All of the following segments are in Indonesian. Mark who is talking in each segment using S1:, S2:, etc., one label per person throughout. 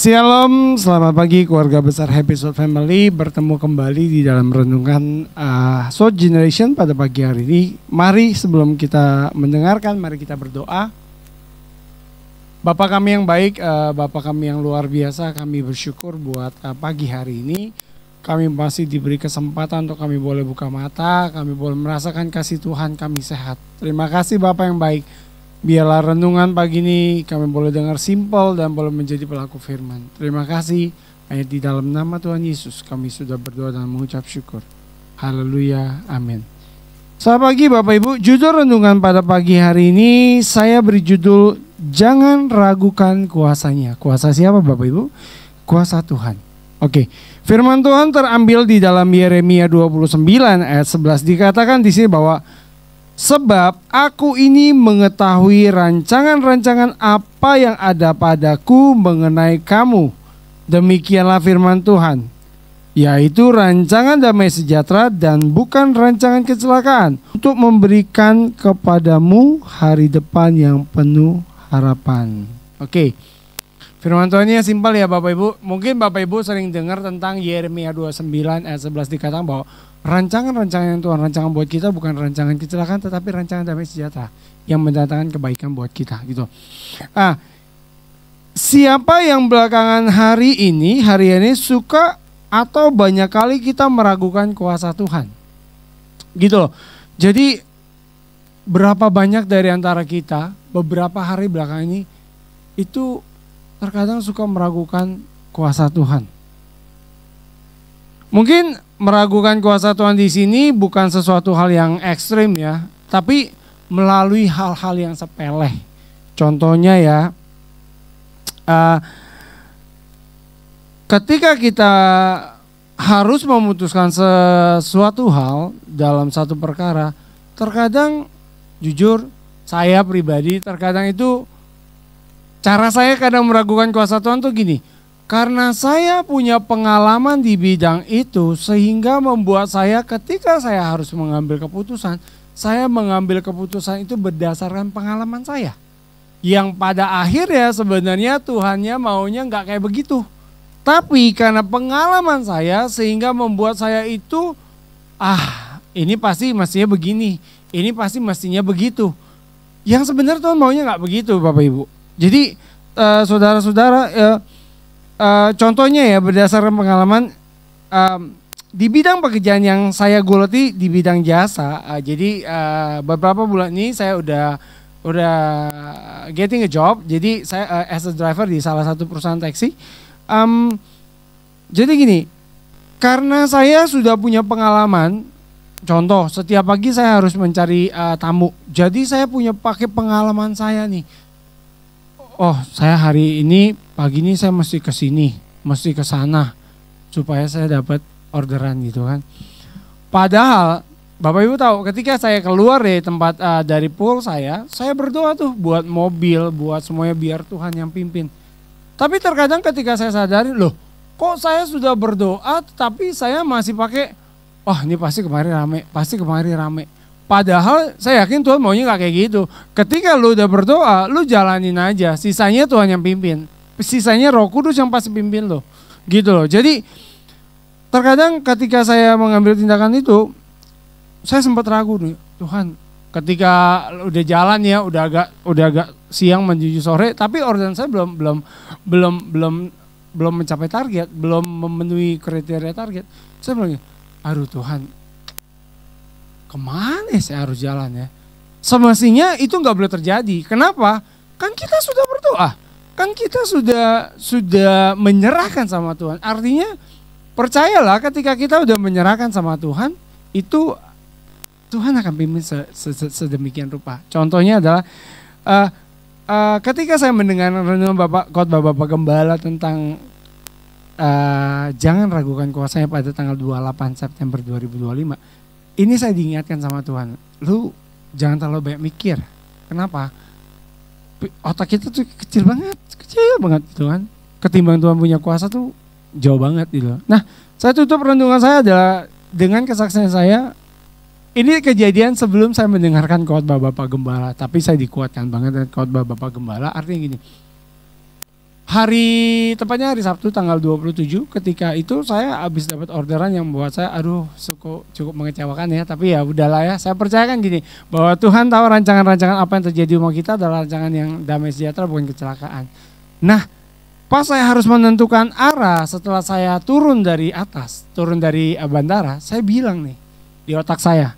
S1: Shalom, selamat pagi keluarga besar Happy Soul Family. Bertemu kembali di dalam renungan Soul Generation pada pagi hari ini. Mari sebelum kita mendengarkan, mari kita berdoa. Bapa kami yang baik, Bapa kami yang luar biasa, kami bersyukur buat pagi hari ini. Kami masih diberi kesempatan untuk kami boleh buka mata, kami boleh merasakan kasih Tuhan, kami sehat. Terima kasih Bapa yang baik. Biarlah renungan pagi ini kami boleh dengar simpel dan boleh menjadi pelaku firman. Terima kasih. Hanya di dalam nama Tuhan Yesus kami sudah berdoa dan mengucap syukur. Haleluya. Amin. Selamat pagi Bapak Ibu. Judul renungan pada pagi hari ini saya beri judul Jangan Ragukan Kuasanya. Kuasa siapa Bapak Ibu? Kuasa Tuhan. Oke. Firman Tuhan terambil di dalam Yeremia 29 ayat 11. Dikatakan di sini bahwa sebab aku ini mengetahui rancangan-rancangan apa yang ada padaku mengenai kamu. Demikianlah firman Tuhan, yaitu rancangan damai sejahtera dan bukan rancangan kecelakaan, untuk memberikan kepadamu hari depan yang penuh harapan. Oke. Firman Tuhan ini simpel ya Bapak Ibu. Mungkin Bapak Ibu sering dengar tentang Yeremia 29 ayat 11 dikatakan bahwa rancangan-rancangan Tuhan, rancangan buat kita bukan rancangan kecelakaan tetapi rancangan damai sejahtera yang mendatangkan kebaikan buat kita gitu. Siapa yang belakangan hari ini suka atau banyak kali kita meragukan kuasa Tuhan? Gitu loh. Jadi berapa banyak dari antara kita beberapa hari belakangan ini itu terkadang suka meragukan kuasa Tuhan. Mungkin meragukan kuasa Tuhan di sini bukan sesuatu hal yang ekstrim ya, tapi melalui hal-hal yang sepele. Contohnya ya, ketika kita harus memutuskan sesuatu hal dalam satu perkara, terkadang jujur saya pribadi terkadang itu cara saya kadang meragukan kuasa Tuhan tuh gini. Karena saya punya pengalaman di bidang itu sehingga membuat saya ketika saya harus mengambil keputusan, saya mengambil keputusan itu berdasarkan pengalaman saya. Yang pada akhirnya sebenarnya Tuhannya maunya nggak kayak begitu. Tapi karena pengalaman saya sehingga membuat saya itu, ini pasti mestinya begini, ini pasti mestinya begitu. Yang sebenarnya Tuhan maunya nggak begitu Bapak Ibu. Jadi saudara-saudara, contohnya ya berdasarkan pengalaman di bidang pekerjaan yang saya geluti di bidang jasa. Jadi beberapa bulan ini saya udah getting a job. Jadi saya as a driver di salah satu perusahaan taksi. Jadi gini, karena saya sudah punya pengalaman. Contoh, setiap pagi saya harus mencari tamu. Jadi saya pakai pengalaman saya nih. Oh, saya hari ini pagi ini saya mesti ke sini, mesti ke sana supaya saya dapat orderan gitu kan. Padahal Bapak Ibu tahu ketika saya keluar dari tempat dari pool saya berdoa tuh buat mobil, buat semuanya biar Tuhan yang pimpin. Tapi terkadang ketika saya sadari, loh, kok saya sudah berdoa tapi saya masih pakai ini pasti kemarin rame. Padahal saya yakin Tuhan maunya gak kayak gitu. Ketika lu udah berdoa, lu jalanin aja. Sisanya Tuhan yang pimpin. Sisanya Roh Kudus yang pasti pimpin lo. Gitu loh. Jadi terkadang ketika saya mengambil tindakan itu, saya sempat ragu nih. Tuhan, ketika udah jalan ya, udah agak siang menuju sore, tapi orderan saya belum mencapai target, belum memenuhi kriteria target. Saya bilang, aduh Tuhan, kemana saya harus jalan ya? Semestinya itu nggak boleh terjadi. Kenapa? Kan kita sudah berdoa, kan kita sudah menyerahkan sama Tuhan. Artinya percayalah ketika kita udah menyerahkan sama Tuhan, itu Tuhan akan pimpin sedemikian rupa. Contohnya adalah ketika saya mendengar renungan khotbah Bapak Gembala tentang jangan ragukan kuasanya pada tanggal 28 September 2025. Ini saya diingatkan sama Tuhan, lu jangan terlalu banyak mikir. Kenapa? Otak kita tuh kecil banget gitu kan. Ketimbang Tuhan punya kuasa tuh jauh banget gitu. Nah, saya tutup renungan saya adalah dengan kesaksian saya. Ini kejadian sebelum saya mendengarkan khotbah Bapak Gembala, tapi saya dikuatkan banget dengan khotbah Bapak Gembala. Artinya gini, Tepatnya hari Sabtu tanggal 27, ketika itu saya habis dapat orderan yang membuat saya cukup mengecewakan ya, tapi ya udahlah ya. Saya percayakan gini, bahwa Tuhan tahu rancangan-rancangan apa yang terjadi di rumah kita adalah rancangan yang damai sejahtera, bukan kecelakaan. Nah, pas saya harus menentukan arah setelah saya turun dari bandara, saya bilang nih di otak saya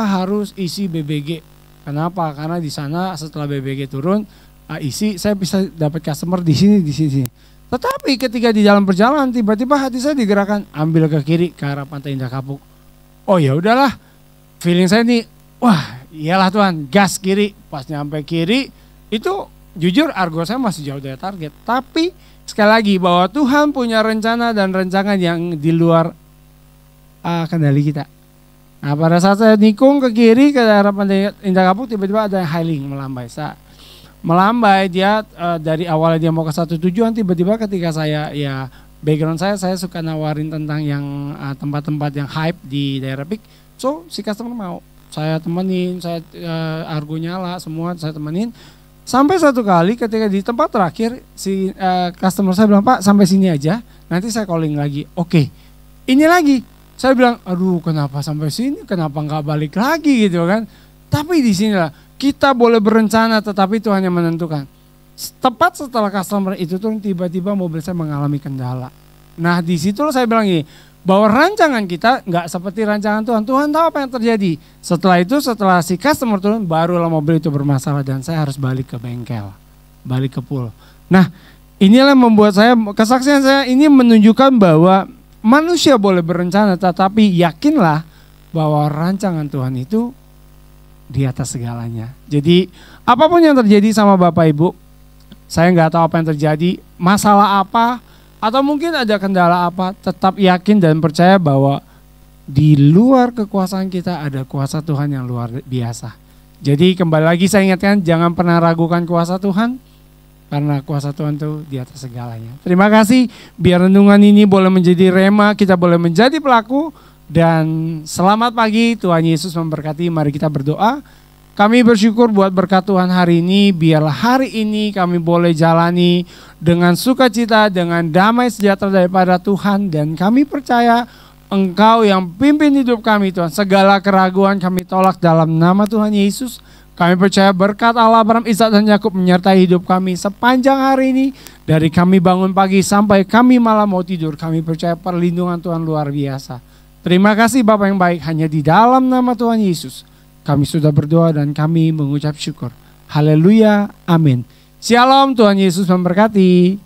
S1: harus isi BBG. Kenapa? Karena di sana setelah BBG turun, isi, saya bisa dapat customer di sini. Tetapi ketika di dalam perjalanan tiba-tiba hati saya digerakkan ambil ke kiri ke arah Pantai Indah Kapuk. Oh ya udahlah, feeling saya nih, wah iyalah Tuhan, gas kiri. Pas nyampe kiri itu jujur argo saya masih jauh dari target. Tapi sekali lagi bahwa Tuhan punya rencana dan rancangan yang di luar kendali kita. Nah pada saat saya nikung ke kiri ke arah Pantai Indah Kapuk, tiba-tiba ada hailing melambai dia dari awalnya dia mau ke satu tujuan, tiba-tiba ketika saya background saya suka nawarin tentang yang tempat-tempat yang hype di daerah peak, so si customer mau saya temenin, argo nyala semua saya temenin, sampai satu kali ketika di tempat terakhir si customer saya bilang, Pak sampai sini aja, nanti saya calling lagi. Oke. Ini lagi saya bilang, aduh kenapa sampai sini, kenapa nggak balik lagi gitu kan. Tapi di sinilah kita boleh berencana, tetapi Tuhan yang menentukan. Tepat setelah customer itu tuh tiba-tiba mobil saya mengalami kendala. Nah di situ saya bilang ini, bahwa rancangan kita nggak seperti rancangan Tuhan. Tuhan tahu apa yang terjadi. Setelah si customer turun, barulah mobil itu bermasalah dan saya harus balik ke bengkel, balik ke pool. Nah inilah yang membuat kesaksian saya ini menunjukkan bahwa manusia boleh berencana, tetapi yakinlah bahwa rancangan Tuhan itu di atas segalanya. Jadi apapun yang terjadi sama Bapak Ibu, saya nggak tahu apa yang terjadi, masalah apa, atau mungkin ada kendala apa, tetap yakin dan percaya bahwa di luar kekuasaan kita ada kuasa Tuhan yang luar biasa. Jadi kembali lagi saya ingatkan, jangan pernah ragukan kuasa Tuhan, karena kuasa Tuhan itu di atas segalanya. Terima kasih, biar renungan ini boleh menjadi rema, kita boleh menjadi pelaku. Dan selamat pagi, Tuhan Yesus memberkati. Mari kita berdoa. Kami bersyukur buat berkat Tuhan hari ini. Biarlah hari ini kami boleh jalani dengan sukacita, dengan damai sejahtera daripada Tuhan. Dan kami percaya Engkau yang pimpin hidup kami Tuhan. Segala keraguan kami tolak dalam nama Tuhan Yesus. Kami percaya berkat Allah, Abraham, Ishak dan Yakub menyertai hidup kami sepanjang hari ini. Dari kami bangun pagi sampai kami malam mau tidur. Kami percaya perlindungan Tuhan luar biasa. Terima kasih Bapak yang baik, hanya di dalam nama Tuhan Yesus kami sudah berdoa dan kami mengucap syukur. Haleluya, amin. Shalom, Tuhan Yesus memberkati.